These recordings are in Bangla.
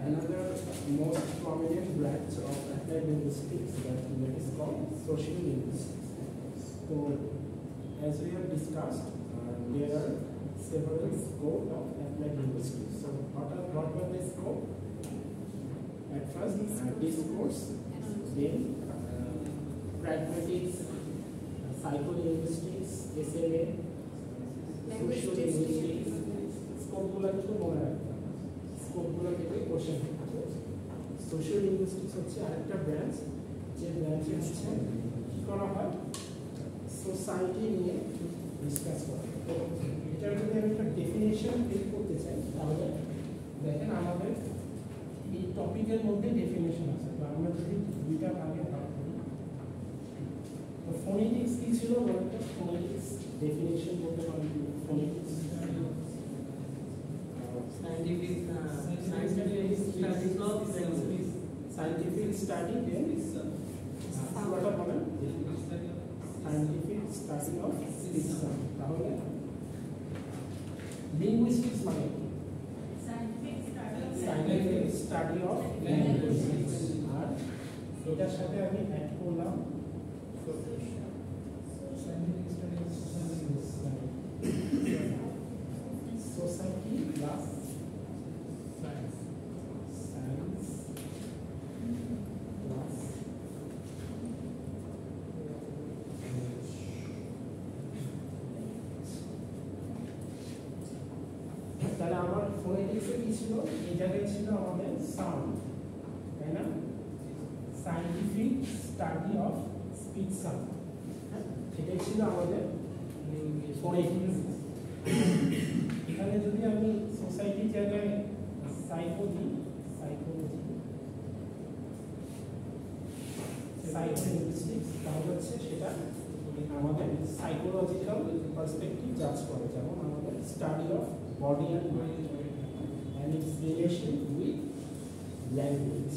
another most prominent branch of applied linguistics that is called social linguistics. So, as we have discussed, there are several scopes of applied linguistics. So, what were the scope? At first, discourse, then pragmatics, psycholinguistics, SMA, social linguistics. স্কোপগুলো কিন্তু মনে রাখতে হবে, স্কোপগুলো থেকে কোশ্চেন থাকবে। সোশ্যাল লিঙ্গুইস্টিক্স হচ্ছে আরেকটা ব্রাঞ্চ, যে ব্রাঞ্চে হচ্ছে কী করা হয়, সোসাইটি নিয়ে ডিসকাস করা। এটার যদি আমি একটা ডেফিনেশন বের করতে চাই, তাহলে দেখেন আমাদের এই টপিকের মধ্যে ডেফিনেশন আছে। তো আমরা যদি দুইটা ভাগে ভাগ করি, তো ফোনেটিক্স কী ছিল বলতে, ফোনেটিক্স ডেফিনেশন বলতে পারি। Phonetics scientific study what are বলেন scientific study of speech। তাহলে linguistics মানে scientific study of language। আর এটার সাথে আমি অ্যাড করলাম society plus science plus তাহলে আমার ফোনেটিক্সে কি ছিল, এই জায়গায় ছিল আমাদের সাউন্ড, তাই না, scientific study of speech sound, সেটাই ছিল আমাদের ফোনেটিক্স। এখানে যদি আমি সোসাইটির জায়গায় সাইকোলজি সাইকোলিঙ্গুইস্টিক্স, তাহলে হচ্ছে সেটা আমাদের সাইকোলজিক্যাল পার্সপেক্টিভ জাজ করে, যেমন আমাদের study of body and mind and it's relation with language.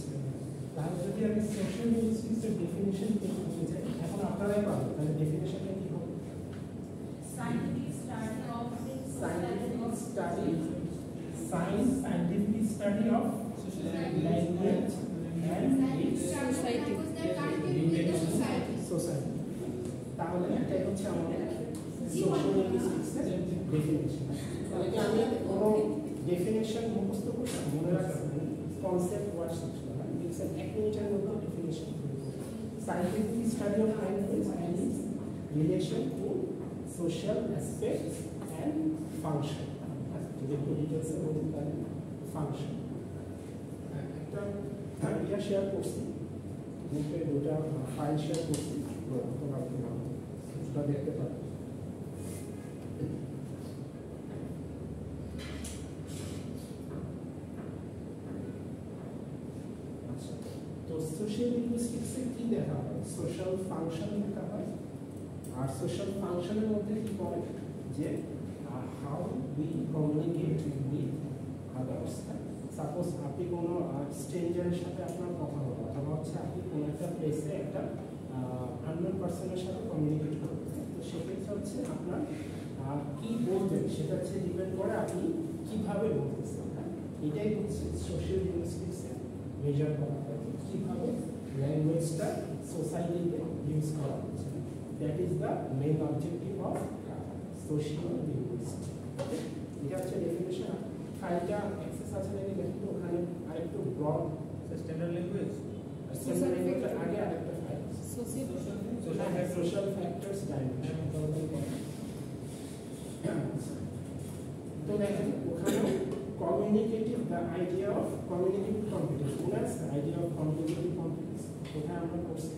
তাহলে যদি আমি সোশ্যাল লিঙ্গুইস্টিক্সের ডেফিনেশন করতে চাই, এখন আপনারাই পাবেন, তাহলে ডেফিনেশনটা কি হবে? Scientific study of language and its society। তাহলে এটাই হচ্ছে আমাদের সোশ্যাল লিঙ্গুইস্টিক্সের ডেফিনেশন। তাহলে কি আমি কোনো ডেফিনেশন মুখস্থ করছি, মনে রাখবেন কনসেপ্ট ওয়ার্ড শিখতে হবে, লিখছেন 1 মিনিটের মধ্যে definition. Scientific study of language and it's relation to social aspects and function। যদি একটু ডিটেলসে বলি তাহলে ফাংশন, একটা ইয়া শেয়ার করছি, গ্রুপে দুটা ফাইল শেয়ার করছি, তোমরা সেটা দেখতে পারো। তো সোশ্যাল লিঙ্গুইস্টিক্সে কি দেখা হয়, সোশ্যাল ফাংশন দেখা হয়। আর সোশ্যাল ফাংশনের মধ্যে কি করে যে how we communicate with others. Suppose আপনি কোনো স্ট্রেঞ্জারের সাথে আপনার কথা হলো, অথবা হচ্ছে আপনি কোনো একটা প্লেসে একটা আননোন পার্সনের সাথে কমিউনিকেট করবেন, তো সেক্ষেত্রে হচ্ছে আপনার কি বলবেন সেটা হচ্ছে ডিপেন্ড করে আপনি কীভাবে বলতেছেন। এটাই হচ্ছে সোশ্যাল লিঙ্গুইস্টিক্সে মেজার করা হয়, কীভাবে ল্যাঙ্গুয়েজটা সোসাইটিতে ইউজ করা হচ্ছে। That is the main objective of social linguistics. এটা হচ্ছে ডেফিনেশন। ফাইলটা অ্যাক্সেস আছে নাকি দেখুন, ওখানে আরেকটু ব্রড স্ট্যান্ডার্ড ল্যাঙ্গুয়েজ, স্ট্যান্ডার্ড ল্যাঙ্গুয়েজের আগে আরেকটা ফাইল সোশ্যাল ফ্যাক্টরস ডাইমেনশন। তো দেখেন ওখানে communicative, the idea of communicative competence, the idea of communicative competence কোথায় আমরা করছি,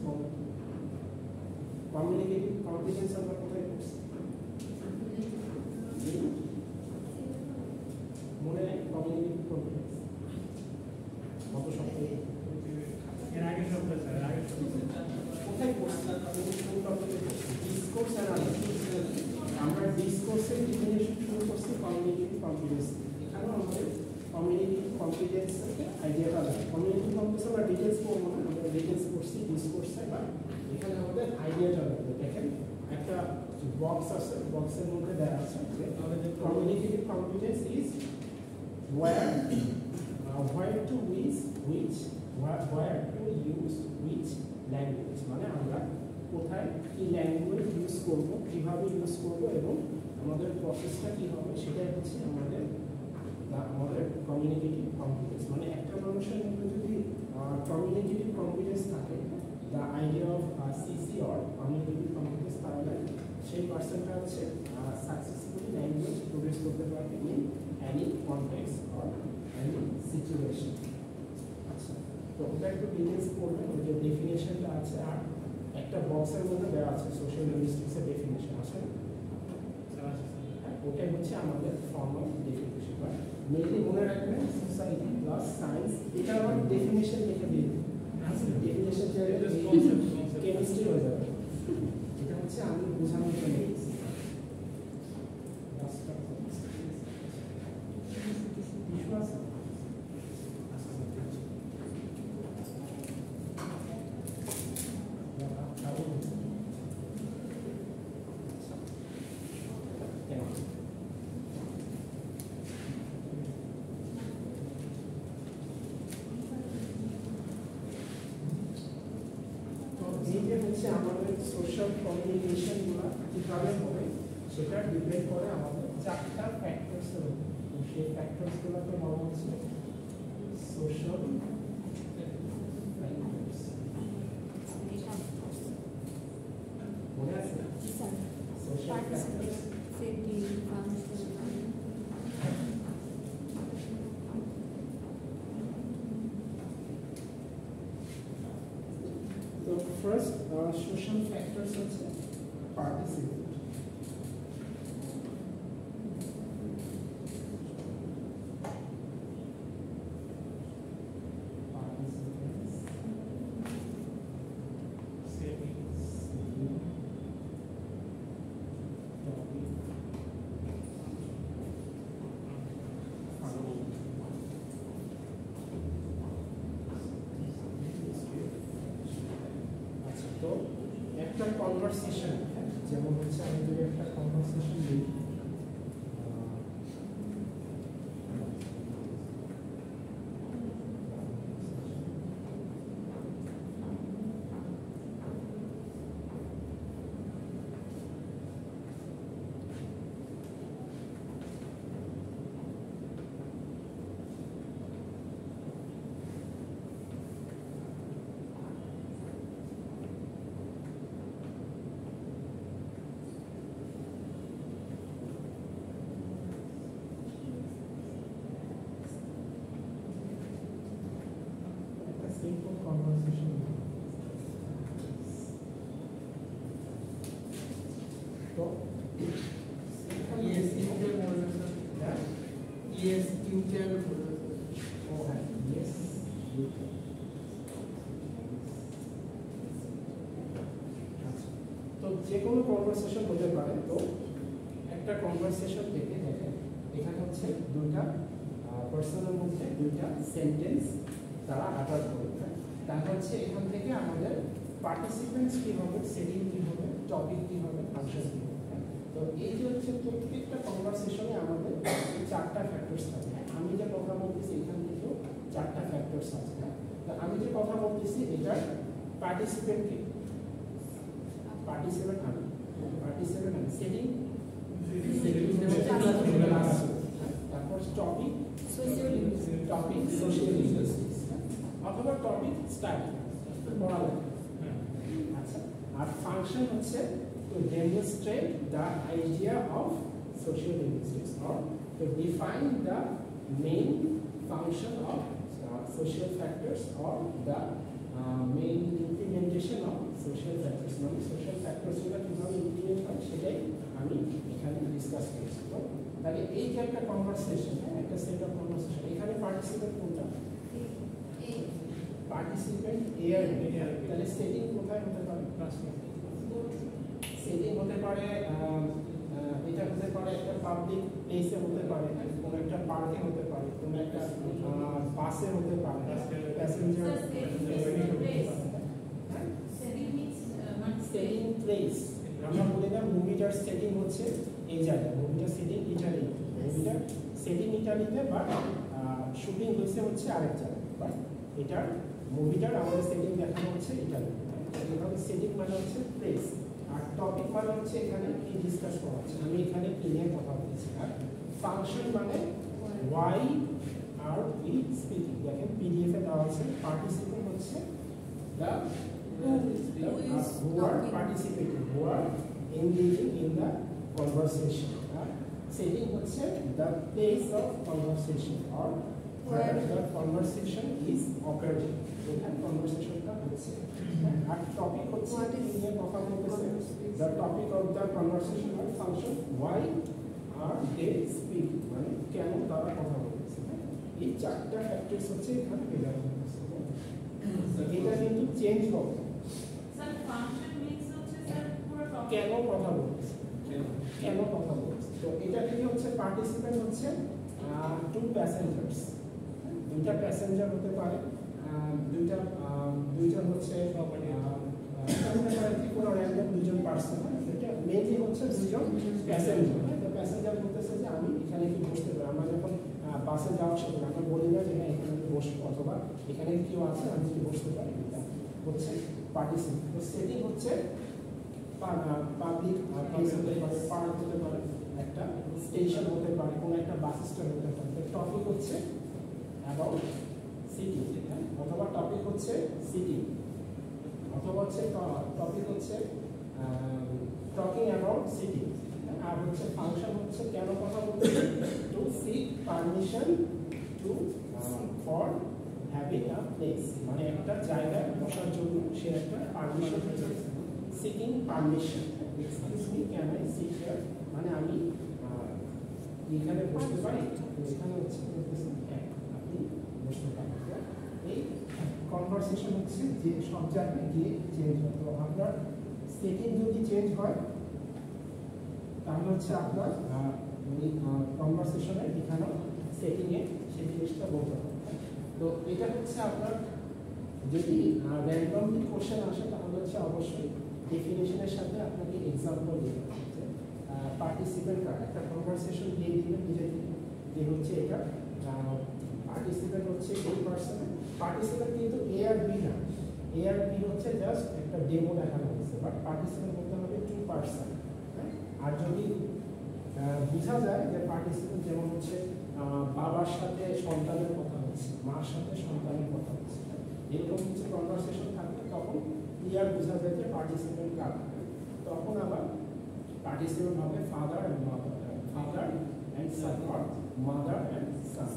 কমিউনিকেটিভ কম্পিটেন্স আমরা কোথায় করছি মনে নেই? কমিউনিকেটিভ কম্পিটেন্স কত সপ্তাহে, এর আগে সপ্তাহে স্যার, আগে কোথায় করছি, কোন টপিকে করছি? Discourse analysis. আমরা ডিসকোর্সের ডেফিনেশন শুরু করছি কমিউনিকেটিভ কম্পিটেন্স। এখানেও আমাদের কমিউনিকেটিভ কম্পিটেন্সের আইডিয়াটা লাগে। কমিউনিকেটিভ কম্পিটেন্স আমরা ডিটেলস করবো না, আমরা ডিটেলস করছি ডিসকোর্সে, বা এখানে আমাদের আইডিয়াটা লাগবে। দেখেন একটা বক্স আছে, বক্সের মধ্যে দেওয়া আছে যে communicative competence is where to we জায়গায় কি ল্যাঙ্গুয়েজ ইউজ করব, কিভাবে ইউজ করব এবং আমাদের প্রসেসটা কি হবে, সেটাই হচ্ছে আমাদের কমিউনিকেটিভ কম্পিটেন্স। মানে একটা মানুষের মধ্যে যদি কমিউনিকেটিভ কম্পিটেন্স থাকে, the idea of CC or communicative competence, তাহলে সেই পার্সনটা হচ্ছে সাকসেসফুলি ল্যাঙ্গুয়েজ প্রোডিউস করতে পারবে in any context or any situation. আচ্ছা, তো ওটা একটু ডিটেলস করবেন, ওই যে ডেফিনেশনটা আছে আর একটা বক্সের মধ্যে দেওয়া আছে সোশ্যাল লিঙ্গুইস্টিক্সের ডেফিনেশন আছে, ওটাই হচ্ছে আমাদের ফর্মাল ডেফিনেশন। মেনলি মনে রাখবেন সোসাইটি প্লাস সায়েন্স, এটা আমার ডেফিনেশন লিখে দিই, ডেফিনেশন কেমিস্ট্রি হয়ে যাবে। এটা হচ্ছে আমি বোঝানোর জন্য আমাদের সোশ্যাল কমিউনিকেশনগুলো কীভাবে হবে সেটা ডিপেন্ড করে আমাদের চারটা ফ্যাক্টরসের উপর। সেই ফ্যাক্টরসগুলোকে বলা হচ্ছে সোশ্যাল ফ্যাক্টরস। মনে আছে social factors? First, social factors also participate. Participants, settings, topic, তো একটা কনভারসেশন, যেমন হচ্ছে আমি যদি একটা কনভারসেশন দিই, simple conversation. So, yes, you can order, sir. Yeah? Yes, you can order, sir. Oh, yes, you can. তো যে কোনো কনভারসেশন হতে পারে। তো একটা কনভারসেশন থেকে দেখেন এখানে হচ্ছে দুইটা পার্সনের মধ্যে দুইটা সেন্টেন্স তারা আটার করবে, তার হচ্ছে এখান থেকে আমাদের পার্টিসিপেন্টস কী হবে, সেটিং কী হবে, টপিক কী হবে, ফাংশন কী হবে। তো এই যে হচ্ছে প্রত্যেকটা কনভারসেশনে আমাদের চারটা ফ্যাক্টরস থাকে। আমি যে কথা বলতেছি এখান থেকেও চারটা ফ্যাক্টরস আছে। তো আমি যে কথা বলতেছি এটার পার্টিসিপেন্ট কে, পার্টিসিপেন্ট আমি, সেটিং তারপর টপিক সোশ্যাল লিঙ্গুইস্টিক্স অথবা টপিক স্টাডি পড়ালেখা। আচ্ছা, আর ফাংশন হচ্ছে to demonstrate the idea of social linguistics or to define the main function of social factors or the main implementation of social factors. মানে social factors গুলো কিভাবে ইমপ্লিমেন্ট হয় সেটাই আমি এখানে ডিসকাস করেছি। তো তাহলে এই যে একটা কনভারসেশন, একটা সেট অফ কনভারসেশন, এখানে পার্টিসিপেন্ট কোনটা? পার্টিসিপেন্ট এ আর বি। তাহলে সেটিং কোথায় হতে পারে? সেটিং হতে পারে, এটা হতে পারে একটা পাবলিক প্লেসে হতে পারে, কোনো একটা পার্কে হতে পারে, কোনো একটা বাসে হতে পারে, প্যাসেঞ্জার সেটিং প্লেস। আমরা বলি না মুভিটার সেটিং হচ্ছে এই জায়গায়, মুভিটার সেটিং ইটালি, মুভিটার সেটিং ইটালিতে, বাট শুটিং হয়েছে হচ্ছে আরেক জায়গায়, বাট এটার মুভিটার আমাদের সেটিং দেখানো হচ্ছে ইটালি। এখানে সেটিং মানে হচ্ছে প্লেস, আর টপিক মানে হচ্ছে এখানে কি ডিসকাস করা হচ্ছে, আমি এখানে কি নিয়ে কথা বলছি। আর ফাংশন মানে why are we speaking, দেখেন পিডিএফ এ দেওয়া আছে পার্টিসিপেন্ট হচ্ছে the who are participating, who are engaging in the conversation, setting হচ্ছে the place of conversation or where the conversation is occurring, এখানে কনভারসেশনটা হচ্ছে। আর টপিক হচ্ছে নিয়ে কথা বলতেছে, the topic of the conversation or function why are they speaking, মানে কেন তারা কথা বলতেছে। এই চারটা ফ্যাক্টরস হচ্ছে এখানে বের হচ্ছে। এটা কিন্তু চেঞ্জ হবে। স্যার ফাংশন মিন্স হচ্ছে স্যার পুরো টপিক কেন কথা বলছে, কেন কথা বলছে। তো এটা থেকে হচ্ছে পার্টিসিপেন্ট হচ্ছে টু প্যাসেঞ্জার্স, দুইটা প্যাসেঞ্জার হতে পারে, দুইজন হচ্ছে কোনো র্যান্ডম দুজন পার্সন, এটা মেইনলি হচ্ছে দুজন প্যাসেঞ্জার। তো প্যাসেঞ্জার বলতেছে যে আমি এখানে কি বসতে পারি, আমরা যখন বাসে যাওয়ার সময় আমরা বলি না যে হ্যাঁ এখানে বসবো, অথবা এখানে কেউ আছে আমি কি বসতে পারি, এটা হচ্ছে পার্টিসিপেন্ট। তো সেটি হচ্ছে পাবলিক প্লেস হতে পারে, পার্ক হতে পারে, একটা স্টেশন হতে পারে, কোনো একটা বাস স্ট্যান্ড হতে পারে। তো টপিক হচ্ছে অ্যাবাউট সিটি, অথবা টপিক হচ্ছে সিটি, অথবা হচ্ছে টপিক হচ্ছে টকিং অ্যাবাউট সিটি। আর হচ্ছে ফাংশন হচ্ছে কেন কথা বলতে, to seek permission to for having a place, মানে একটা জায়গায় বসার জন্য সে একটা পারমিশন হচ্ছে seeking permission. Excuse me, can I sit here, মানে আমি এখানে বসতে পারি, এখানে হচ্ছে হ্যাঁ আপনি বসতে পারেন। এই কনভারসেশন হচ্ছে যে সব জায়গায় গিয়ে চেঞ্জ হয়। তো আপনার সেটিং যদি চেঞ্জ হয় তাহলে হচ্ছে আপনার কনভারসেশনে এখানেও সেটিংয়ে সেই জিনিসটা বলতে হবে। তো এটা হচ্ছে আপনার যদি র্যান্ডমলি কোশ্চেন আসে তাহলে হচ্ছে অবশ্যই ডেফিনেশনের সাথে আপনাকে এক্সাম্পল দিতে হবে। পার্টিসিপেন্ট কার একটা কনভারসেশন দিয়ে দিবেন নিজে থেকে যে হচ্ছে এটা পার্টিসিপেন্ট হচ্ছে এই পার্সন, পার্টিসিপেন্ট কিন্তু এ আর বি না, এ আর বি হচ্ছে জাস্ট একটা ডেমো দেখানো হয়েছে, বাট পার্টিসিপেন্ট বলতে হবে টু পার্সন। আর যদি বোঝা যায় যে পার্টিসিপেন্ট যেমন হচ্ছে বাবার সাথে সন্তানের কথা হচ্ছে, মার সাথে সন্তানের কথা হচ্ছে, এরকম কিছু কনভারসেশন থাকলে তখন ক্লিয়ার বোঝা যায় যে পার্টিসিপেন্ট কার। তখন আবার পার্টিসিপেন্ট হবে father and mother, father and son, or mother and son.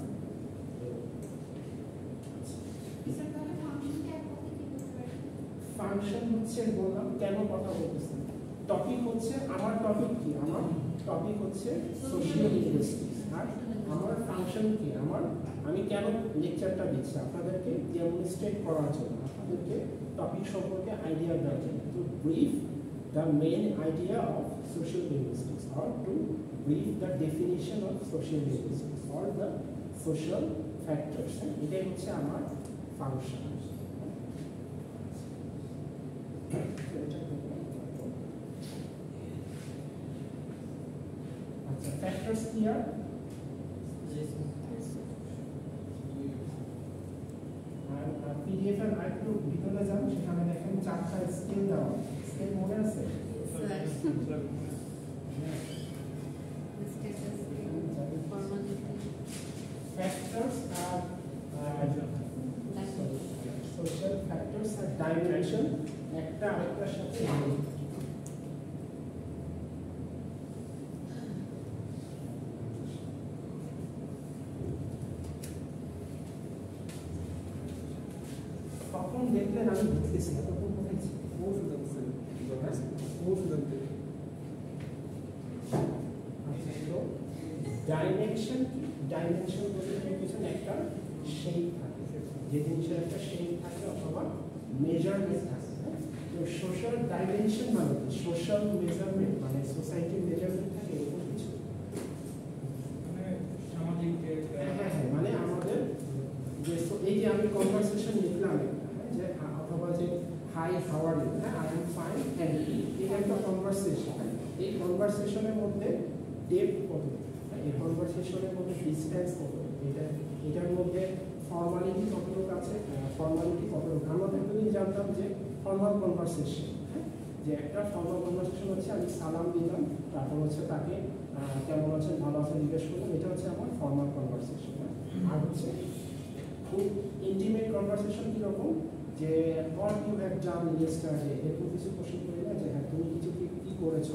Function হচ্ছে বললাম কেন কথা বলতেছে, টপিক হচ্ছে আমার টপিক কি, আমার টপিক হচ্ছে সোশিয়াল লিঙ্গুইস্টিক্স, আর আমার ফাংশন কি, আমি কেন লেকচারটা দিচ্ছি আপনাদেরকে ডেমনস্ট্রেট করার জন্য, আপনাদেরকে টপিক সম্পর্কে আইডিয়া দেওয়ার জন্য, to brief the main idea of social linguistics, or to brief the definition of social linguistics, or the social factors. এটাই হচ্ছে আমার ফাংশন। আচ্ছা, ফ্যাক্টরস ক্লিয়ার? আর পিডিএফ এর আরেকটু ভিতরে যান, সেখানে দেখেন চারটা স্কেল দেওয়া, স্কেল মনে আছে? Factors are social factors are dimension, একটা আরেকটার সাথে তখন দেখলেন আমি বুঝতেছি না, তখন কোথায় ছিল? ডাইমেনশন কি? ডাইমেনশন বলতে পিছনে একটা শেপ থাকে, যে জিনিসের একটা শেপ থাকে অথবা মেজারমেন্ট থাকে। তো সোশ্যাল ডাইমেনশন মানে সোশ্যাল মেজারমেন্ট, মানে সোসাইটির মেজারমেন্ট থাকে এরকম কিছু। মানে আমাদের যে এই যে আমি কনভারসেশন লিখলাম যে অথবা যে হাই হাউ আর ইউ, হ্যাঁ I am fine thank you, এটা একটা কনভারসেশন। এই কনভারসেশনের মধ্যে ডেপথ কত, এই কনভারসেশনের মধ্যে ডিসটেন্স কত, এটা এটার মধ্যে ফর্মালিটি কতটুকু আছে, ফর্মালিটি কতটুকু আমরা এতদিন জানতাম যে ফর্মাল কনভারসেশন, যে একটা ফর্মাল কনভারসেশন হচ্ছে আমি সালাম দিলাম, তারপর হচ্ছে তাকে কেমন আছেন ভালো আছেন জিজ্ঞেস করলাম, এটা হচ্ছে আমার ফর্মাল কনভারসেশন। আর হচ্ছে খুব ইন্টিমেট কনভারসেশন কীরকম, যে what you have done yesterday, এরকম কিছু কোশ্চেন করি না, যে হ্যাঁ তুমি কিছু কি করেছো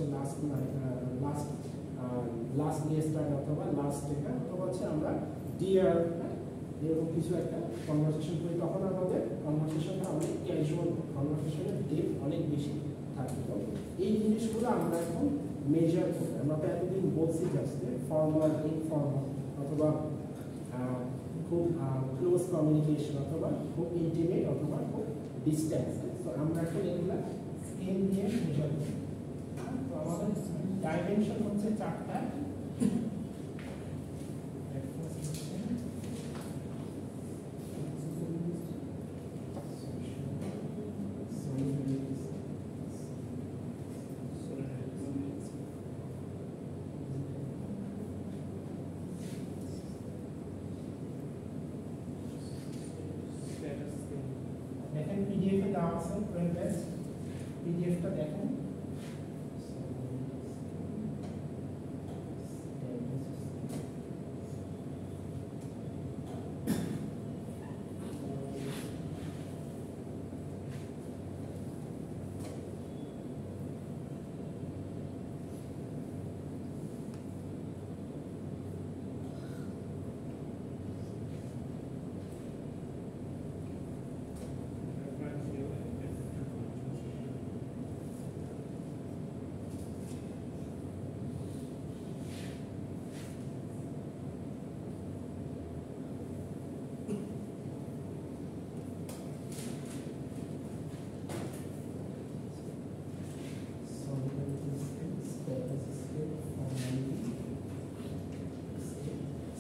লাস্ট ইয়েস্টারডে অথবা লাস্ট ডেটা, অথবা হচ্ছে আমরা ডিয়ার এরকম কিছু একটা কনভারসেশন করি, তখন আমাদের কনভারসেশনটা অনেক ক্যাজুয়াল, কনভারসেশনের ডেপ অনেক বেশি থাকে। তো এই জিনিসগুলো আমরা এখন মেজার করি। আমরা তো এতদিন বলছি যাচ্ছে ফর্মাল, ইনফর্মাল, অথবা খুব ক্লোজ কমিউনিকেশন, অথবা খুব ইন্টিমেট, অথবা খুব ডিস্টেন্স। তো আমরা এখন এগুলা স্কেল দিয়ে মেজার করি। তো আমাদের ডাইমেনশন হচ্ছে 4টা। দেখেন পিডিএফে দেওয়া আছে প্রিন্টেড, পিডিএফটা দেখেন।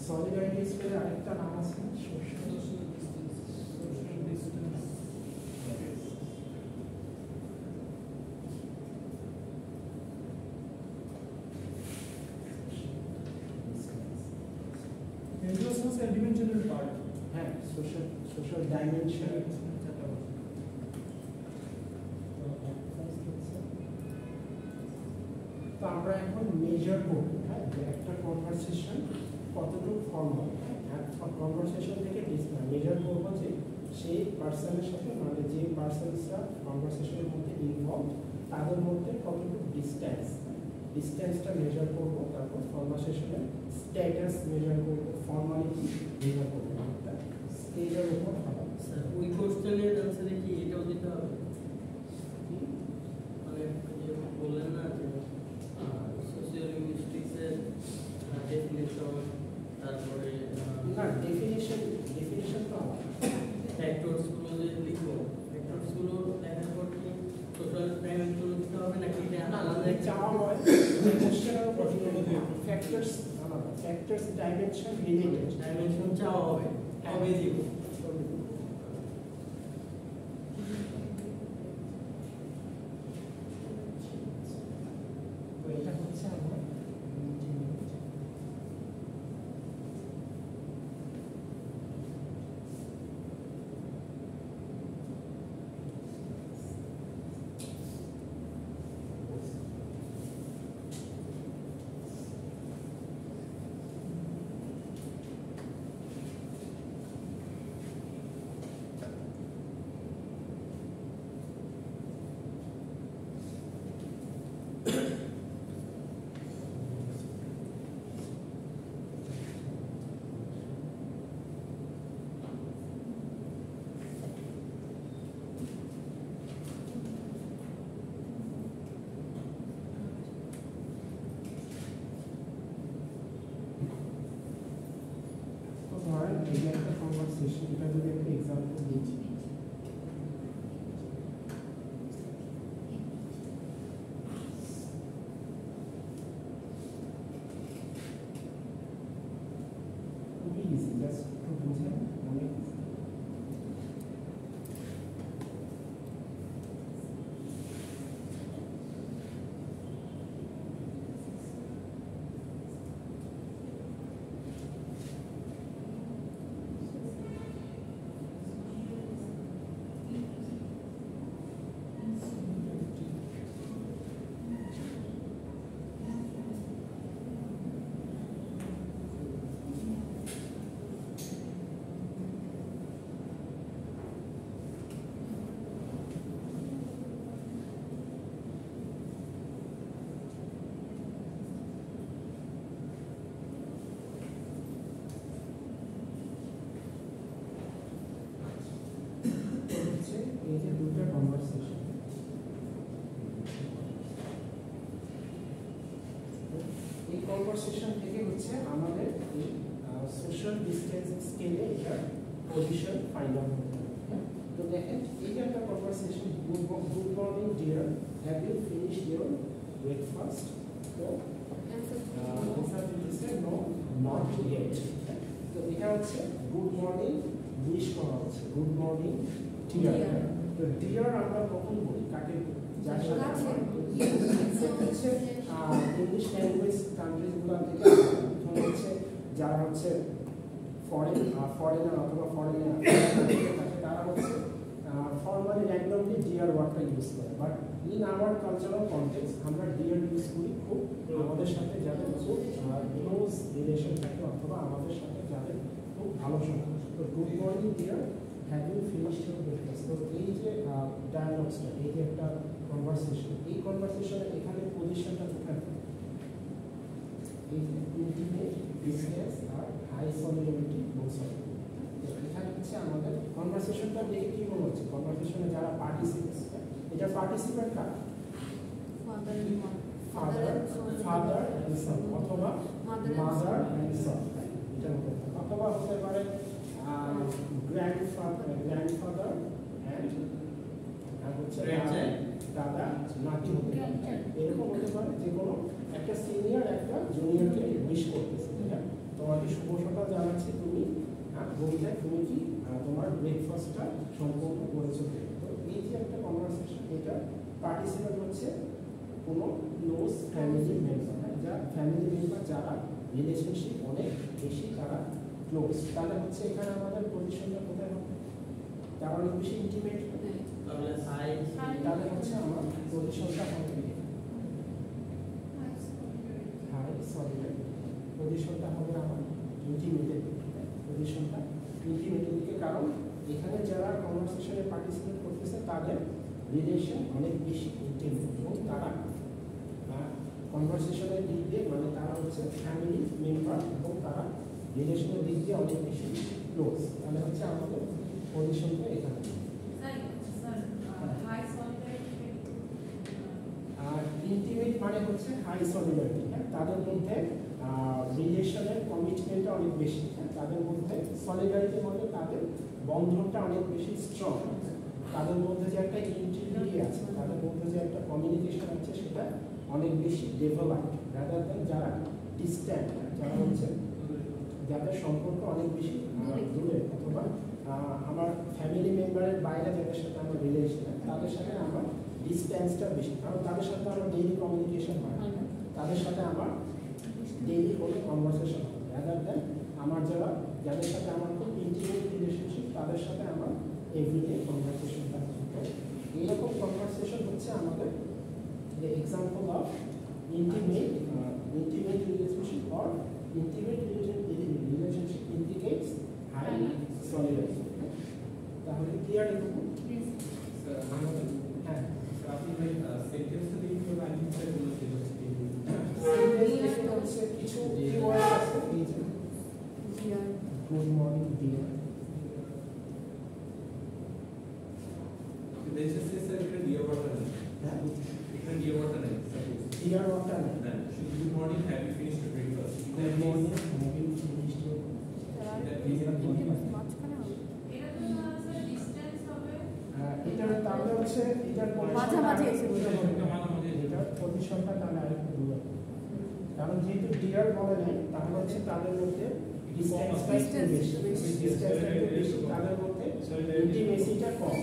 সলিডারিটি স্কেলে আরেকটা নাম আছে সোশ্যাল ডিসটেন্স। এগুলো হচ্ছে ডিমেনশনাল পার্ট। হ্যাঁ, সোশ্যাল ডাইমেনশন। তো আমরা এখন মেজার করব, হ্যাঁ, যে একটা কনভারসেশন কতটুকু ফর্মাল, কনভারসেশন থেকে মেজার করবো যে সেই পার্সনের সাথে, মানে যে পার্সনসরা কনভারসেশনের মধ্যে ইনভলভ তাদের মধ্যে কতটুকু ডিস্টেন্সটা মেজার করবো, তারপর কনভারসেশনের স্ট্যাটাস মেজার করবো, ফর্মালিটি মেজার করবো। একটা স্কেলের উপর হবে। স্যার ওই কোশ্চেনের আনসারে কি এটাও দিতে হবে? মানে যে বললেন না যে সোশিয়াল লিঙ্গুইস্টিক্সের ডেফিনেশন, তারপরে না, ডেফিনিশন তো আলাদা। ফ্যাক্টরসগুলো যে লিখবো, ফ্যাক্টরসগুলো লেখার পর কি সোশ্যাল ডাইমেনশন দিতে হবে নাকি এটা আলাদা চাওয়া হয় কোশ্চেনের উপর ফ্যাক্টরস আলাদা, ফ্যাক্টরস ডাইমেনশন রিলেটেড ডাইমেনশন চাওয়া হবে? কবে দিব? তো এটা হচ্ছে আমার কনভারসেশন থেকে হচ্ছে আমাদের এই সোশ্যাল ডিস্টেন্স স্কেলে এটার পজিশন ফাইন্ড আউট করতে হবে। তো দেখেন এই যে একটা conversation, good morning dear, have you finished your breakfast? তো আনসার দিতেছে নো, নট ইয়েট। তো এটা হচ্ছে গুড মর্নিং উইশ করা হচ্ছে, গুড মর্নিং ডিয়ার। তো ডিয়ার আমরা কখন বলি, কাকে বলি? যার সাথে আমার হচ্ছে ইংলিশ ল্যাঙ্গুয়েজ কান্ট্রিজগুলো থেকে হচ্ছে যারা হচ্ছে ফরেনার অথবা ফরেনার তারা হচ্ছে ফর্মালি র্যান্ডমলি ডিয়ার ওয়ার্ডটা ইউজ করে। But in our cultural context আমরা ডিয়ার ইউজ করি খুব আমাদের সাথে যাদের খুব ক্লোজ রিলেশন থাকে অথবা আমাদের সাথে যাদের খুব ভালো সম্পর্ক। তো good morning dear, have you finished your breakfast? তো এই যে ডায়ালগসটা, এই যে একটা কনভারসেশন, এই কনভারসেশনে এখানে পজিশনটা কোথায়? এই যে ইন্টিমেট, বিজনেস আর হাই সলিডারিটি বোঝায়। তো এখানে হচ্ছে আমাদের কনভারসেশনটা দেখে কি মনে হচ্ছে? কনভারসেশনে যারা পার্টিসিপেন্টস, এটা পার্টিসিপেন্ট কার? ফাদার অ্যান্ড সন অথবা মাদার অ্যান্ড সন, এটা হতে পারে। অথবা হতে পারে গ্র্যান্ডফাদার অ্যান্ড হচ্ছে দাদা নাতি হতে পারে। এরকম হতে পারে যে কোনো একটা সিনিয়র একটা জুনিয়রকে উইশ করতেছে, তোমাকে শুভ সকাল জানাচ্ছি, তুমি বলতে তুমি কি তোমার ব্রেকফাস্টটা সম্পূর্ণ করেছো? তো এই যে একটা কনভারসেশন, এটা পার্টিসিপেন্ট হচ্ছে কোনো ক্লোজ ফ্যামিলি মেম্বার, যা ফ্যামিলি মেম্বার যারা রিলেশনশিপ অনেক বেশি, তারা ক্লোজ, তাহলে হচ্ছে এখানে আমাদের পজিশনটা কোথায় হবে? তারা অনেক বেশি ইন্টিমেট, তাহলে হচ্ছে আমার পজিশনটা হবে হাই সলিডারি, পজিশনটা হবে আমার ইন্টিমেটের দিকে, পজিশনটা ইন্টিমেটের দিকে। কারণ এখানে যারা কনভারসেশনে পার্টিসিপেট করতেছে তাদের রিলেশন অনেক বেশি ইন্টিমেট এবং তারা কনভারসেশনের দিক দিয়ে মানে তারা হচ্ছে ফ্যামিলি মেম্বার এবং তারা রিলেশনের দিক দিয়ে অনেক বেশি ক্লোজ। তাহলে হচ্ছে আমাদের পজিশনটা এখানে। আর ইন্টিমেট মানে হচ্ছে হাই সলিডারিটি, তাদের মধ্যে রিলেশনের কমিটমেন্টটা অনেক বেশি, তাদের মধ্যে সলিডারিটি মানে তাদের বন্ধনটা অনেক বেশি স্ট্রং, তাদের মধ্যে যে একটা ইন্টিগ্রিটি আছে, তাদের মধ্যে যে একটা কমিউনিকেশন আছে সেটা অনেক বেশি ডেভেলপড রাদার দ্যান যারা ডিস্ট্যান্ট, যারা হচ্ছে যাদের সম্পর্ক অনেক বেশি দূরে অথবা আমার ফ্যামিলি মেম্বারের বাইরে যাদের সাথে আমার রিলেশন, তাদের সাথে আমার ডিস্ট্যান্সটা বেশি, কারণ তাদের সাথে আমার ডেইলি কমিউনিকেশন হয়, তাদের সাথে আমার ডেইলি কোনো কনভারসেশন হয় রাদার দ্যান আমার যাদের সাথে আমার খুব ইন্টিমেট রিলেশনশিপ, তাদের সাথে আমার এভরিডে কনভারসেশনটা হয়। এইরকম কনভারসেশন হচ্ছে আমাদের the example of intimate relationship or intimate relationship indicates high solidarity. তাহলে ক্লিয়ার এরকম? আমাদের হ্যাঁ আপনি ভাই সেন্টেন্সটা দিয়ে কি আইডেন্টিফাই করতে সেন্টেন্স হচ্ছে কিছু কিওয়ার্ড আছে, এই যে good morning dear, This is a dear water. হ্যাঁ Dear water. Dear water Good morning. Have you finished your breakfast? Good morning have you finished your এটা তাহলে হচ্ছে এটার মাঝামাঝি এসে এটার পজিশনটা তাহলে আরেকটু দূরে, কারণ যেহেতু ডিয়ার বলে নাই তাহলে হচ্ছে তাদের মধ্যে ডিসটেন্সটা একটু বেশি, তাদের মধ্যে ইন্টিমেসিটা কম।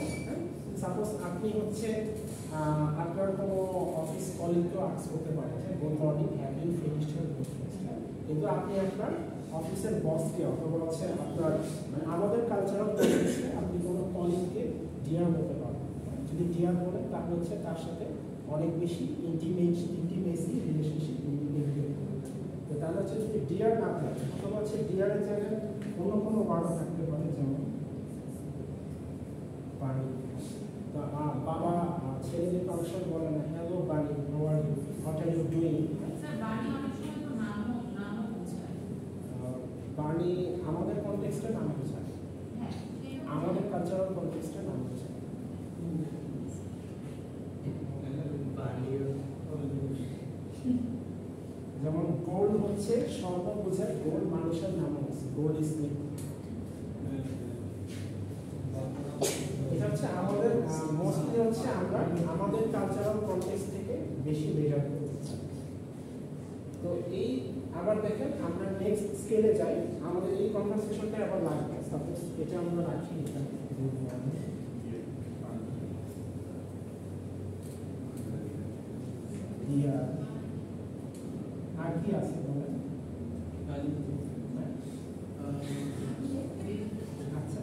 সাপোজ আপনি হচ্ছে আপনার কোনো অফিস কলিগকেও আস্ক করতে পারেন যে good morning have you finished your breakfast, কিন্তু আপনি আপনার অফিসের বসকে অথবা হচ্ছে আপনার মানে আমাদের কালচারাল কনটেক্সটে আপনি কোনো কলিগকে ডিয়ার বলতে পারেন। যদি ডিয়ার বলেন তাহলে হচ্ছে তার সাথে অনেক বেশি ইন্টিমেসি রিলেশনশিপ ইন্ডিকেট করবে। তো তাহলে হচ্ছে যদি ডিয়ার না থাকে অথবা হচ্ছে ডিয়ারের জায়গায় কোনো ওয়ার্ডও থাকতে পারে, যেমন বাণী, বাবা ছেলেদের ফাংশন বলে না hello Bani, how are you, what are you doing. Bani আমাদের কনটেক্সটে নাম বোঝায়, আমাদের কালচারাল কনটেক্সটে নাম বোঝায়। যেমন গোল্ড হচ্ছে স্বর্ণ বোঝায়, গোল্ড মানুষের নাম আছে, গোল্ড ইজ নেম। এটা হচ্ছে আমাদের মোস্টলি হচ্ছে আমরা আমাদের কালচারাল কনটেক্সট থেকে বেশি মেজার করতে চাই। তো এই আবার দেখেন আমরা নেক্সট স্কেলে যাই, আমাদের এই কনভারসেশনটা আবার লাগবে। সাপোজ এটা আমরা রাখি এখানে, আর কি আছে বলেন? আচ্ছা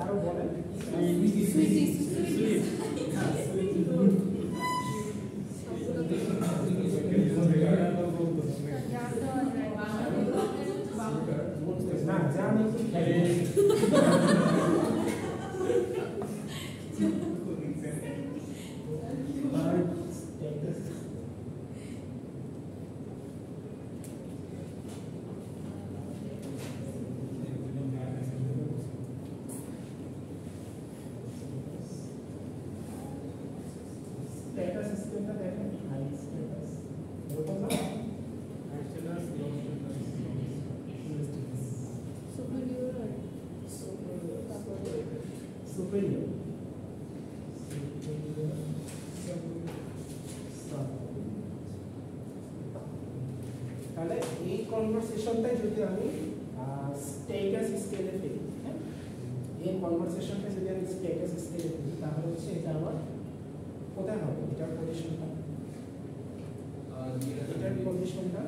আরো বলেন। না জানি স্ট্যাটাস সিস্টেমটা দেখেন, হাই স্ট্যাটাস এরকম না, superior তাহলে এই কনভারসেশনটাই যদি আমি স্ট্যাটাস স্কেলে ফেলি, এই কনভারসেশনটা যদি আমি স্ট্যাটাস স্কেলে ফেলি তাহলে হচ্ছে এটা আমার কোথায় হবে? এটার পজিশনটা, এটার পজিশনটা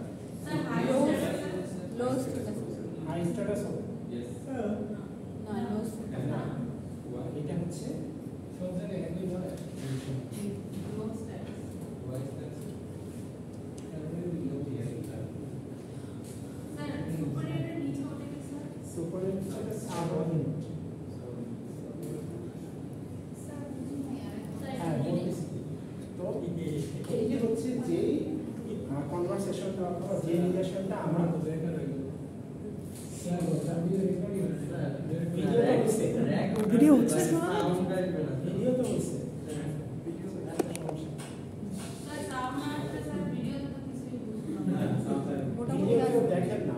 হাই স্ট্যাটাস হবে। না এটা হচ্ছে সব জায়গায় একই ধরে সুপারের হচ্ছে সাবঅর্ডিনেট। হ্যাঁ বলতেছি তো এই যে হচ্ছে যে কনভারসেশনটা অথবা যে রিলেশনটা আমরা ভিডিও হচ্ছে, ভিডিও তো হচ্ছে, ভিডিও তো দেখেন না,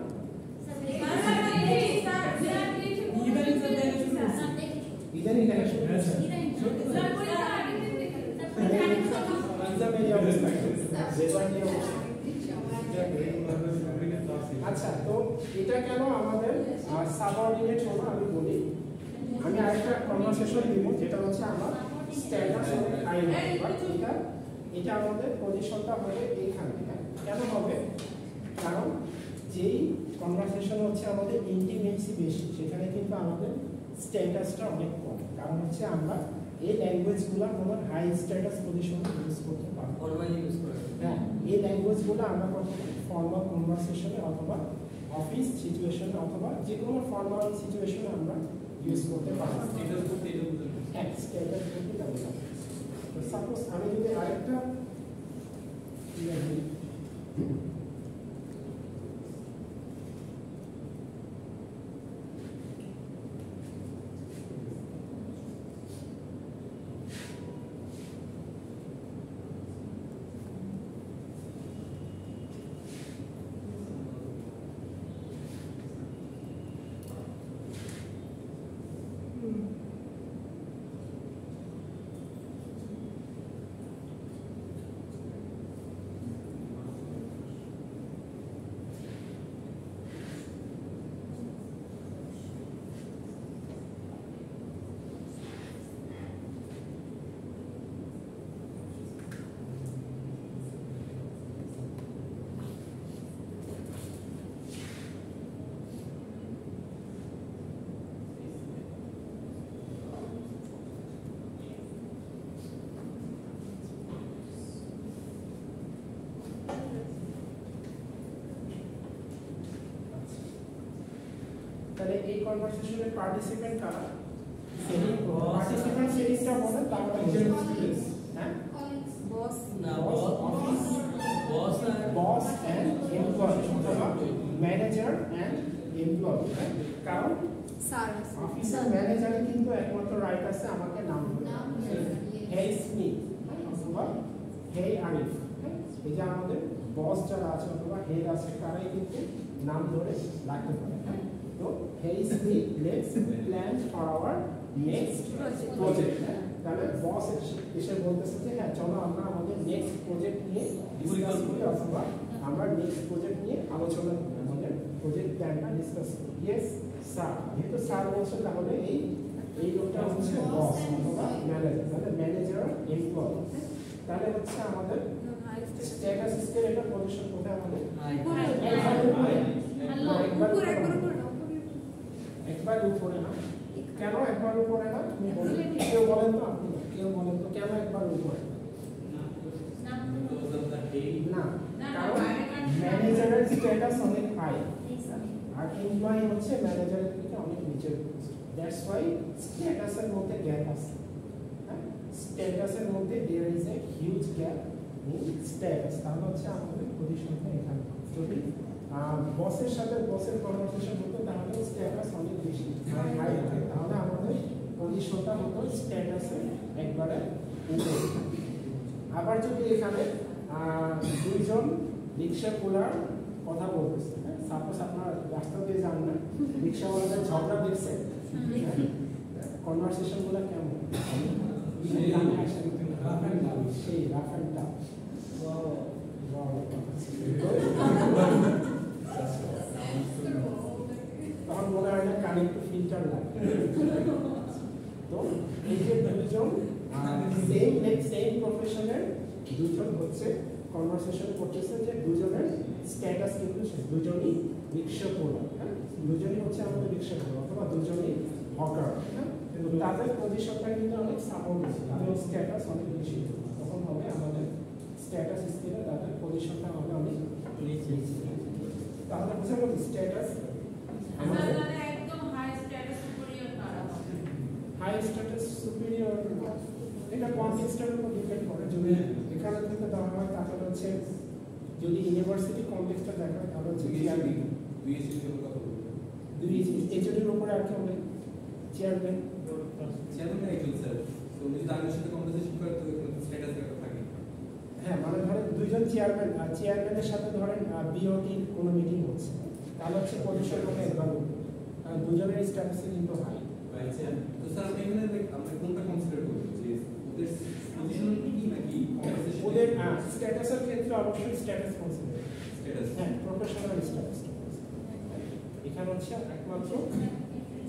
ইদানিং দেখা শুরু হয়েছে। আচ্ছা তো এটা কেন আমাদের সাবঅর্ডিনেট হলো আমি বলি, আমি আরেকটা কনভারসেশন দিব যেটা হচ্ছে আমার স্ট্যাটাস হাই বাট এটা আমাদের পজিশনটা হবে এইখানে। কেন হবে? কারণ যেই কনভারসেশন হচ্ছে আমাদের ইন্টিমেসি বেশি সেখানে কিন্তু আমাদের স্ট্যাটাসটা অনেক কম, কারণ হচ্ছে আমরা এই ল্যাঙ্গুয়েজগুলো কোনো হাই স্ট্যাটাস পজিশনে ইউজ করতে পারবো। হ্যাঁ এই ল্যাঙ্গুয়েজগুলো আমরা কখনো ফর্মাল কনভারসেশনে অথবা অফিস সিচুয়েশনে অথবা যে কোনো ফর্মাল সিচুয়েশনে আমরা ইউজ করতে পারবো। হ্যাঁ স্ট্যাটাস বলতে ব্যবহার। তো সাপোজ আমি যদি আরেকটা তাহলে এই কনভারসেশনের পার্টিসিপেন্ট কারা? পার্টিসিপেন্ট সিরিজটা বলে তারপরে হ্যাঁ বস না বস অফিস বস আর বস এন্ড এমপ্লয়ি অথবা ম্যানেজার এন্ড এমপ্লয়ি। কারণ স্যার অফিসের ম্যানেজারে কিন্তু একমাত্র রাইট আছে আমাকে নাম নাম হে স্মিথ অথবা হে আরিফ। এই যে আমাদের বস যারা আছে অথবা হেড আছে তারাই কিন্তু নাম ধরে রাখতে পারে। তো hey Smith let's plan for our next project. তাহলে বস এসে বলতেছে যে হ্যাঁ চলো আমরা আমাদের নেক্সট প্রজেক্ট নিয়ে ডিসকাস করি অথবা আমরা নেক্সট প্রজেক্ট নিয়ে আলোচনা করি, আমাদের প্রজেক্ট প্ল্যানটা ডিসকাস করি। ইয়েস স্যার, যেহেতু স্যার বলছে তাহলে এই লোকটা হচ্ছে বস অথবা ম্যানেজার। তাহলে ম্যানেজার এমপ্লয়ি। তাহলে হচ্ছে আমাদের স্ট্যাটাস স্কেল এটা পজিশন কোথায় আমাদের একবার উপরে না। কেন একবার উপরে না তুমি বলেন, কেউ বলেন তো, আপনি কেউ বলেন তো কেন একবার উপরে না? কারণ ম্যানেজারের স্ট্যাটাস অনেক হাই আর এমপ্লয়ি হচ্ছে ম্যানেজারের থেকে অনেক নিচে। দ্যাটস ওয়াই স্ট্যাটাসের মধ্যে গ্যাপ আছে। স্ট্যাটাসের মধ্যে there is a huge gap in status. তাহলে হচ্ছে আমাদের পজিশনটা এখানে। যদি বসের সাথে বসের কনভারসেশন হতো তাহলে স্ট্যাটাস অনেক বেশি হাই হতো, তাহলে আমাদের পজিশনটা হতো স্ট্যাটাসে একবারে উপরে। আবার যদি এখানে দুইজন রিক্সা কুলার কথা বলতেছে, সাপোজ আপনার রাস্তা দিয়ে যান না, রিক্সাওয়ালাদের ঝগড়া দেখছেন, কনভারসেশন গুলো কেমন? সেই রাফ অ্যান্ড টাফ। তখন মনে হয় না কানে একটু ফিল্টার লাগে। তো এই যে দুজন সেম প্রফেশনের দুজন হচ্ছে কনভারসেশন করতেছে যে দুজনের স্ট্যাটাস কিন্তু দুজনই রিক্সা কোলার, হ্যাঁ দুজনই হচ্ছে আমাদের রিক্সা কোলার অথবা দুজনই হকার, হ্যাঁ কিন্তু তাদের পজিশনটা কিন্তু অনেক সাপোর্ট, তাদের স্ট্যাটাস অনেক বেশি। তখন হবে আমাদের স্ট্যাটাস স্কেলে তাদের পজিশনটা হবে অনেক নিচে। তাহলে বুঝা গেল স্ট্যাটাস আমাদের একদম হাই স্ট্যাটাস সুপিরিয়র কারা হবে? হাই স্ট্যাটাস সুপিরিয়র এটা কনটেক্সটের উপর ডিপেন্ড করে। যদি এখানে থেকে দেওয়া হয় তাহলে হচ্ছে যদি ইউনিভার্সিটি কনটেক্সটটা দেখা হয় তাহলে হচ্ছে জিআরবি দুই এইচওডির উপরে আর কেউ নেই, চেয়ারম্যান হ্যাঁ মানে ধরেন দুইজন চেয়ারম্যানের সাথে ধরেন বিওটির কোনো মিটিং হচ্ছে, তাহলে হচ্ছে পজিশন হবে একবার কারণ দুজনের স্ট্যাটাসে কিন্তু হাই। তো স্যার এখানে আমরা কোনটা কনসিডার করব যে ওদের পজিশন কি নাকি ওদের স্ট্যাটাসের ক্ষেত্রে অবশ্যই স্ট্যাটাস কনসিডার স্ট্যাটাস? হ্যাঁ প্রফেশনাল স্ট্যাটাস। এখানে হচ্ছে একমাত্র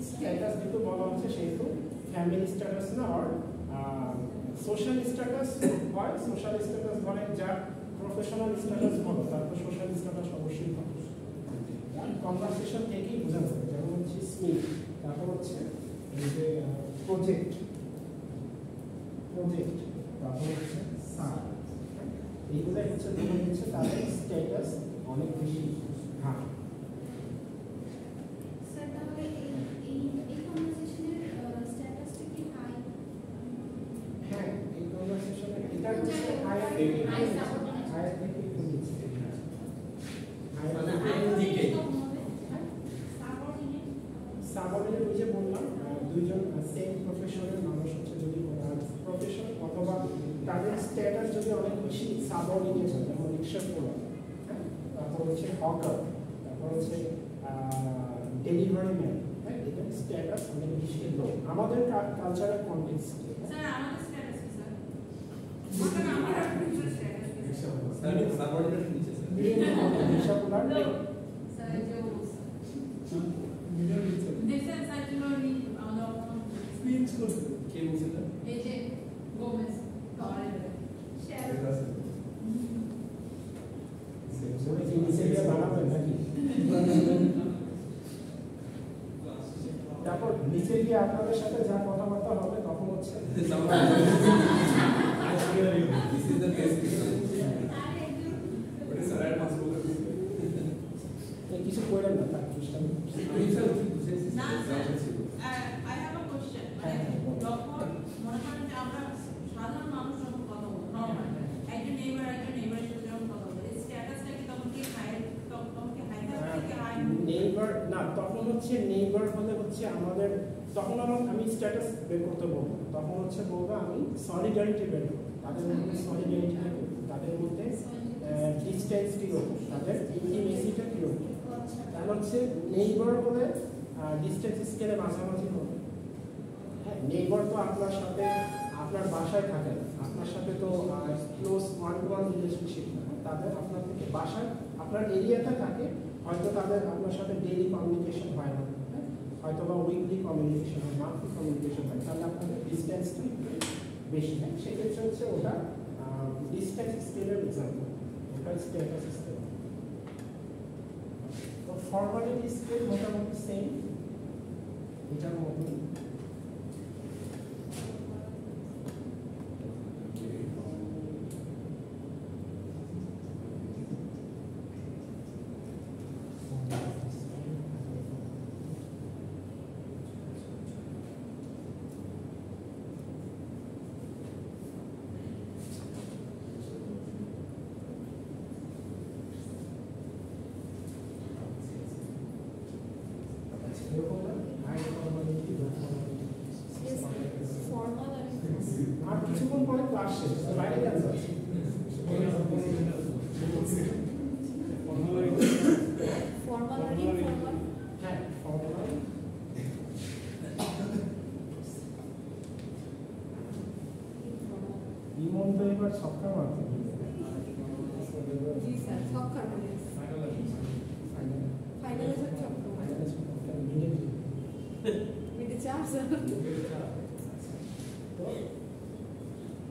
স্ট্যাটাস যেহেতু বলা হচ্ছে সেহেতু ফ্যামিলি স্ট্যাটাস না আর সোশ্যাল স্ট্যাটাস হয়। সোশ্যাল স্ট্যাটাস ধরেন যার প্রফেশনাল স্ট্যাটাস বলো তারপর সোশ্যাল স্ট্যাটাস অবশ্যই হবে। কনভারসেশন থেকেই বোঝা যাবে, যেমন হচ্ছে স্মিথ, তারপর হচ্ছে এই যে প্রজেক্ট, তারপর হচ্ছে স্যার, এইগুলাই হচ্ছে ধরে হচ্ছে তাদের স্ট্যাটাস অনেক বেশি হাই। স্যার তাহলে এই কনভারসেশনের স্ট্যাটাসটা কি হাই? হ্যাঁ এই কনভারসেশনে এটা হচ্ছে হাই থেকে একটু নিচে। মানে হাইয়ের দিকে সাবঅর্ডিনেট ওই যে বললাম দুইজন সেম প্রফেশনের মানুষ হচ্ছে যদি প্রফেশন অথবা তাদের স্ট্যাটাস যদি অনেক বেশি সাবঅর্ডিনেট হয়, যেমন রিক্সা কোলার, তারপর হচ্ছে হকার, তারপর হচ্ছে ডেলিভারি ম্যান, হ্যাঁ এদের স্ট্যাটাস অনেক বেশি লো আমাদের কালচারাল কনটেক্সট। স্যার আমাদের স্ট্যাটাস কি স্যার? আমার স্ট্যাটাস স্যার সাবঅর্ডিনেট নিচে স্যার রিক্সা কোলার স্যার যে মিডল নিচে দেখেন স্যার কি বলি আমাদের স্পিচ করতে কে বলছেন স্যার? এই যে গোমেস টরের শেয়ার ওরা কি নিচে গিয়ে বানাবেন নাকি? তারপর নিচে গিয়ে আপনাদের সাথে যা কথাবার্তা হবে তখন হচ্ছে This is the best. What is sir? কিছু করেন না তার চেষ্টা আমি স্যার বুঝেছি আমরা সাধারণ মানুষ যখন কথা বলবো নরমাল একজন নেইবার সাথে যখন কথা বলবো স্ট্যাটাসটা কি তখন কি হাই তখন কি হাই থাকবে কি হাই নেইবার না, তখন হচ্ছে নেইবার হলে হচ্ছে আমাদের তখন আমি স্ট্যাটাস বের করতে বলবো, তখন হচ্ছে বলবো আমি সলিডারিটি বের করবো, তাদের মধ্যে সলিডারিটি থাকবে, তাদের মধ্যে ডিস্টেন্স কীরকম, তাদের ইন্টিমেসিটা কীরকম। তাহলে হচ্ছে নেইবার হলে ডিস্টেন্স স্কেলে মাঝামাঝি হবে। হ্যাঁ, নেইবার তো আপনার সাথে আপনার বাসায় থাকে না, আপনার সাথে তো close one to one relationship না, তাদের আপনার থেকে বাসায় আপনার এরিয়াতে থাকে, হয়তো তাদের আপনার সাথে ডেইলি কমিউনিকেশন হয় না, হ্যাঁ, হয়তো বা উইকলি কমিউনিকেশন হয়, মান্থলি কমিউনিকেশন হয়, তাহলে আপনাদের ডিস্টেন্সটা বেশি হয়। সেক্ষেত্রে হচ্ছে ওটা ডিস্টেন্স স্কেলের এক্সাম্পল, ওটা স্ট্যাটাস স্কেল। তো ফর্মালিটি স্কেল মোটামুটি সেম এটার মতোই। আর কিছুক্ষণ পরে ক্লাস শেষ, বাইরে যান যাচ্ছে। হ্যাঁ, ফর্মাল ইমন তো এবার ছক্কা মারতে জি স্যার ছক্কা বলে ফাইনালে স্যার ছক্কা মিডে চার স্যার।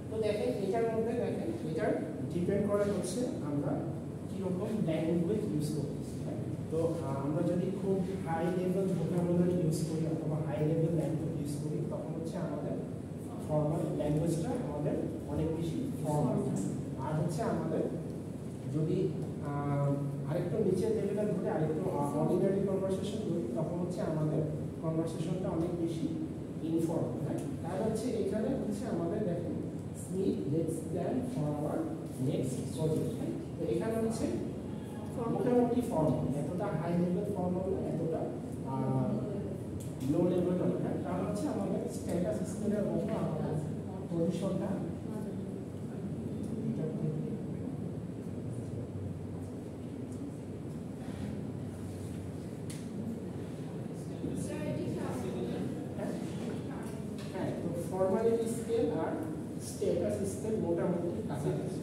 তো দেখেন এটার মধ্যে দেখেন এটার ডিপেন্ড করে হচ্ছে আমরা কীরকম ল্যাঙ্গুয়েজ ইউজ করতেছি। তো আমরা যদি খুব হাই লেভেল ভোকাবুলারি ইউজ করি অথবা হাই লেভেল ল্যাঙ্গুয়েজ ইউজ করি তখন হচ্ছে আমাদের ফর্মাল ল্যাঙ্গুয়েজটা আমাদের অনেক বেশি ফর্মাল। আর হচ্ছে আমাদের যদি আরেকটু নিচের লেভেলের ধরে আরেকটু অর্ডিনারি কনভারসেশন করি তখন হচ্ছে আমাদের কনভারসেশনটা অনেক বেশি ইনফর্মাল। তাহলে হচ্ছে এখানে হচ্ছে আমাদের দেখেন Smith let's plan for our next project. তো এখানে হচ্ছে মোটামুটি ফর্মাল, এতটা হাই লেভেল ফর্মাল না, এতটা লো লেভেল না। কারণ হচ্ছে আমাদের স্ট্যাটাস স্কেলের মতো আমাদের পজিশনটা ফর্মালিটি স্কেল আর স্ট্যাটাস স্কেল মোটামুটি কাছাকাছি,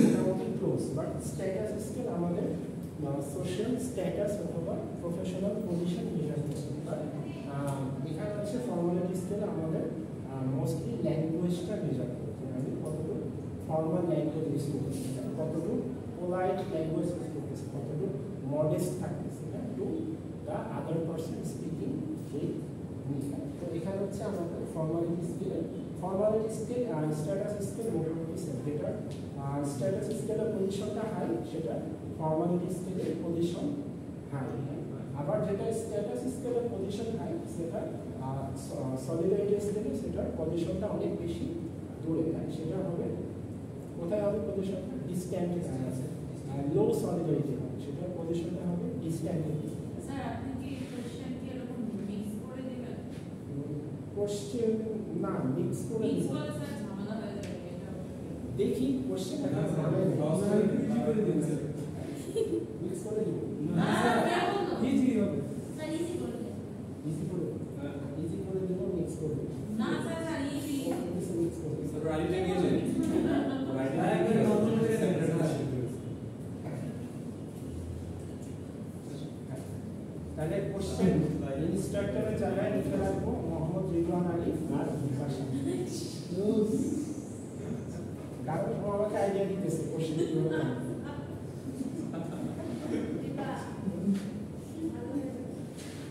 মোটামুটি ক্লোজ। বাট স্ট্যাটাস স্কেল আমাদের সোশ্যাল স্ট্যাটাস অথবা প্রফেশনাল পজিশন মেজার করছে। বাট এখানে হচ্ছে ফর্মালিটি স্কেল আমাদের মোস্টলি ল্যাঙ্গুয়েজটা মেজার করছে, আমি কতটুকু ফর্মাল ল্যাঙ্গুয়েজ ইউজ করতেছি, কতটুকু পোলাইট ল্যাঙ্গুয়েজ ইউজ করতেছি, কতটুকু মডেস্ট থাকতেছি to the other person speaking with me. তো এখানে হচ্ছে আমাদের ফর্মালিটি স্কেল আর স্ট্যাটাস স্কেল মোটামুটি সেম। যেটা স্ট্যাটাস স্কেলের পজিশনটা হাই সেটা ফর্মালিটি স্কেলের পজিশন হাই। আবার যেটা স্ট্যাটাস স্কেলের পজিশন হাই সেটা সলিডারিটি স্কেলে সেটার পজিশনটা অনেক বেশি দূরে যায়, সেটা হবে কোথায় হবে পজিশনটা ডিস্ট্যান্ট আছে। আর লো সলিডারিটি হবে সেটার পজিশনটা হবে ডিস্ট্যান্ট। স্যার আপনি কি কোশ্চেন কি এরকম মিক্স করে দিবেন? কোশ্চেন না মিক্স করে মিক্স দিব, করে স্যার ঝামেলা হয়ে যাবে এটা। দেখি কোশ্চেন করে দিন স্যার, মিক্স করে দিব না স্যার বলুন ইজি হবে। স্যার ইজি করে দিন। ইজি করে দিব মিক্স করে দিব না স্যার ইজি মিক্স করে দিব। স্যার রাইটে গেলে রাইটে নতুন করে সেন্টার আসে। তাহলে কোশ্চেন ইনস্ট্রাক্টরের জায়গায় লিখে রাখবো মোহাম্মদ রিদওয়ান আলী আর বিপাশা। কারণ ও আমাকে আইডিয়া দিতেছে কোশ্চেন কিভাবে করব।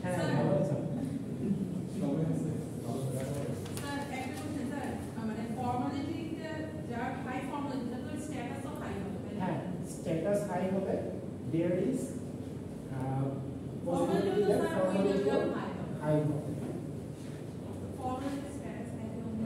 হ্যাঁ ভালো আছে। স্যার একটা কোশ্চেন স্যার মানে ফর্মালিটিটা যার হাই ফর্মালিটিটা তো স্ট্যাটাসও হাই হবে। হ্যাঁ স্ট্যাটাস হাই হবে there is possibility that formality high হবে। ফর্মালিটি স্ট্যাটাস হাই হবে।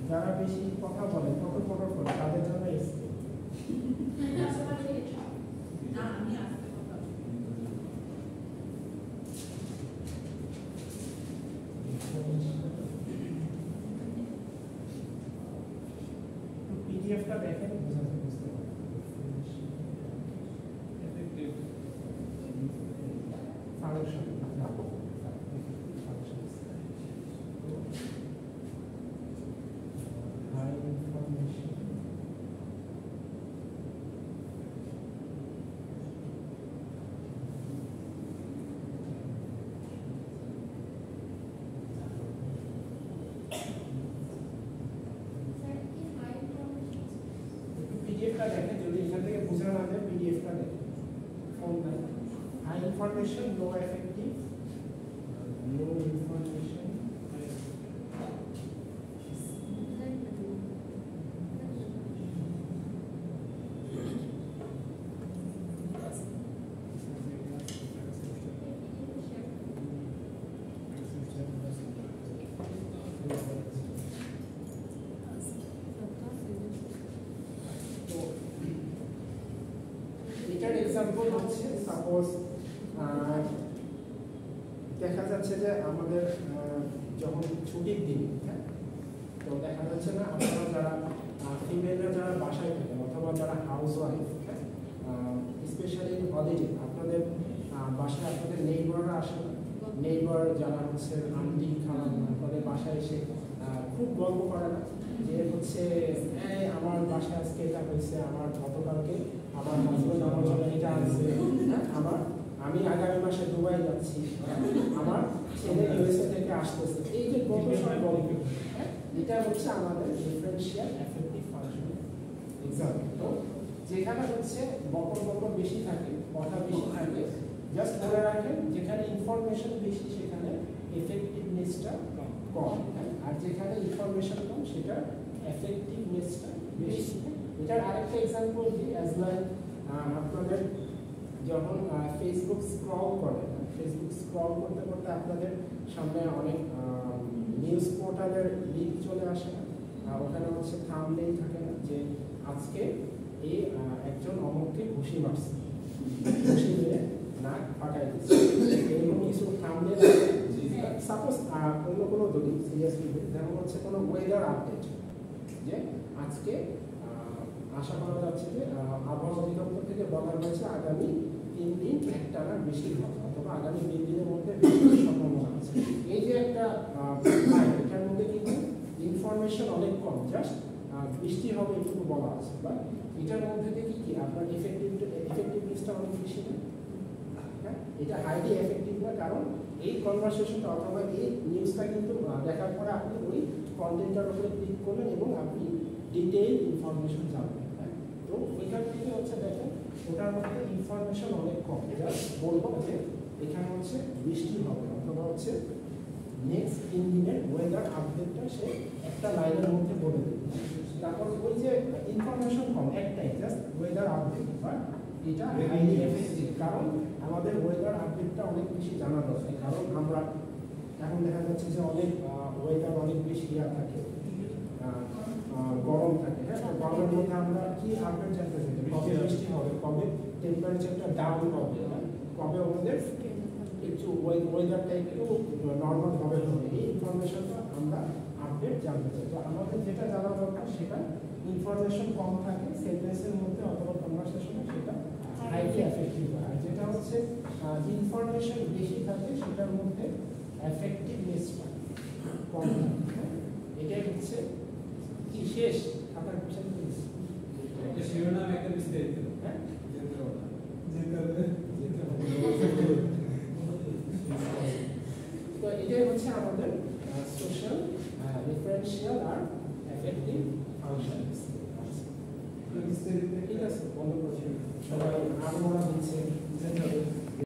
যারা বেশি কথা বলে পটর পটর করে তাদের জন্য এসছে না আমি আসতে কথা পিডিএফটা দেখেন বুঝতে পারবেন ফাংশন high information পিডিএফটা দেখেন যদি এখান থেকে বুঝে না যায় পিডিএফটা দেখেন ফোন নাই হাই ইনফরমেশন লো এফেক্টিভ লো ইনফরমেশন এটার এক্সাম্পল হচ্ছে সাপোজ দেখা যাচ্ছে যে আমাদের যখন ছুটির দিন হ্যাঁ তো দেখা যাচ্ছে না আপনারা যারা ফিমেলরা যারা বাসায় থাকেন অথবা যারা হাউস ওয়াইফ হ্যাঁ স্পেশালি হলিডে আপনাদের বাসায় আপনাদের নেইবাররা আসে না নেইবার যারা হচ্ছে আন্টি খালাম আপনাদের বাসায় এসে খুব গল্প করে না যে হচ্ছে আমার বাসায় আজকে এটা হয়েছে আমার গতকালকে আমার হাজবেন্ড আমার জন্য এটা আনছে আমি আগামী মাসে দুবাই যাচ্ছি আমার ছেলে ইউএসএ থেকে আসতেছে এই যে গল্প সব গল্প এটা হচ্ছে আমাদের ডিফারেন্সিয়াল এফেক্টিভ ফাংশন এক্সাম্পল তো যেখানে হচ্ছে বকর বেশি থাকে কথা বেশি থাকে জাস্ট মনে রাখেন যেখানে ইনফরমেশন বেশি সেখানে এফেক্টিভনেসটা কম আর যেখানে ইনফরমেশন কম সেটা এফেক্টিভনেসটা বেশি এটার আরেকটা এক্সাম্পল দিই অ্যাজ লাইক আপনাদের যখন ফেসবুক স্ক্রল করেন ফেসবুক স্ক্রল করতে করতে আপনাদের সামনে অনেক নিউজ পোর্টালের লিঙ্ক চলে আসে না ওখানে হচ্ছে থাম্বনেইল থাকে না যে আজকে এই একজন অমুককে ঘুষি মারছে ঘুষি মেরে নাক ফাটাই দিচ্ছে এরকম কিছু থাম্বনেইল আছে সাপোজ অন্য কোনো যদি সিরিয়াসলি যেমন হচ্ছে কোনো ওয়েদার আপডেট যে আজকে আশা করা যাচ্ছে যে আবহাওয়া অধিদপ্তর থেকে বলা হয়েছে আগামী 3 দিন একটানা বৃষ্টি হবে অথবা আগামী 3 দিনের মধ্যে বৃষ্টির সম্ভাবনা আছে এই যে একটা এটার মধ্যে কিন্তু ইনফরমেশন অনেক কম জাস্ট বৃষ্টি হবে এটুকু বলা আছে বা এটার মধ্যে থেকে কি আপনার এফেক্টিভনেসটা অনেক বেশি না হ্যাঁ এটা হাইলি এফেক্টিভ না কারণ এই কনভারসেশনটা অথবা এই নিউজটা কিন্তু দেখার পরে আপনি ওই কন্টেন্টটার উপরে ক্লিক করলেন এবং আপনি ডিটেইল ইনফরমেশন জানবেন হ্যাঁ তো ওইখান থেকে হচ্ছে দেখেন ওটার মধ্যে ইনফরমেশন অনেক কম জাস্ট বলবো যে এখানে হচ্ছে বৃষ্টি হবে অথবা হচ্ছে নেক্সট 3 দিনের ওয়েদার আপডেটটা সে একটা লাইনের মধ্যে বলে দেবে তারপর ওই যে ইনফরমেশন কম একটাই জাস্ট ওয়েদার আপডেট বাট এটা হাইলি এফেক্টিভ কারণ আমাদের ওয়েদার আপডেটটা অনেক বেশি জানা দরকার কারণ আমরা এখন দেখা যাচ্ছে যে অনেক ওয়েদার অনেক বেশি থাকে গরম থাকে হ্যাঁ গরমের মধ্যে আমরা কি আপডেট জানতে চাই কবে বৃষ্টি হবে কবে টেম্পারেচারটা ডাউন হবে কবে আমাদের একটু ওয়েদারটা একটু নর্মাল হবে এই ইনফরমেশনটা আমরা আপডেট জানতে চাই তো আমাদের যেটা জানা দরকার সেটা ইনফরমেশন কম থাকে সেন্টেন্সের মধ্যে অথবা কনভারসেশনে সেটা হাইলি এফেক্টিভ হয় আর যেটা হচ্ছে ইনফরমেশন বেশি থাকে সেটার মধ্যে এফেক্টিভনেসটা কম থাকে এটাই হচ্ছে কি শেষ আপনার কোশ্চেন প্লিজ একটা শিরোনাম একটা বিস্তারিত হ্যাঁ যেতে হবে তো এটাই হচ্ছে আমাদের সোশ্যাল রেফারেন্সিয়াল আর এফেক্টিভ ফাংশন ঠিক আছে বন্ধ করছি সবাই আবহাওয়া দিচ্ছে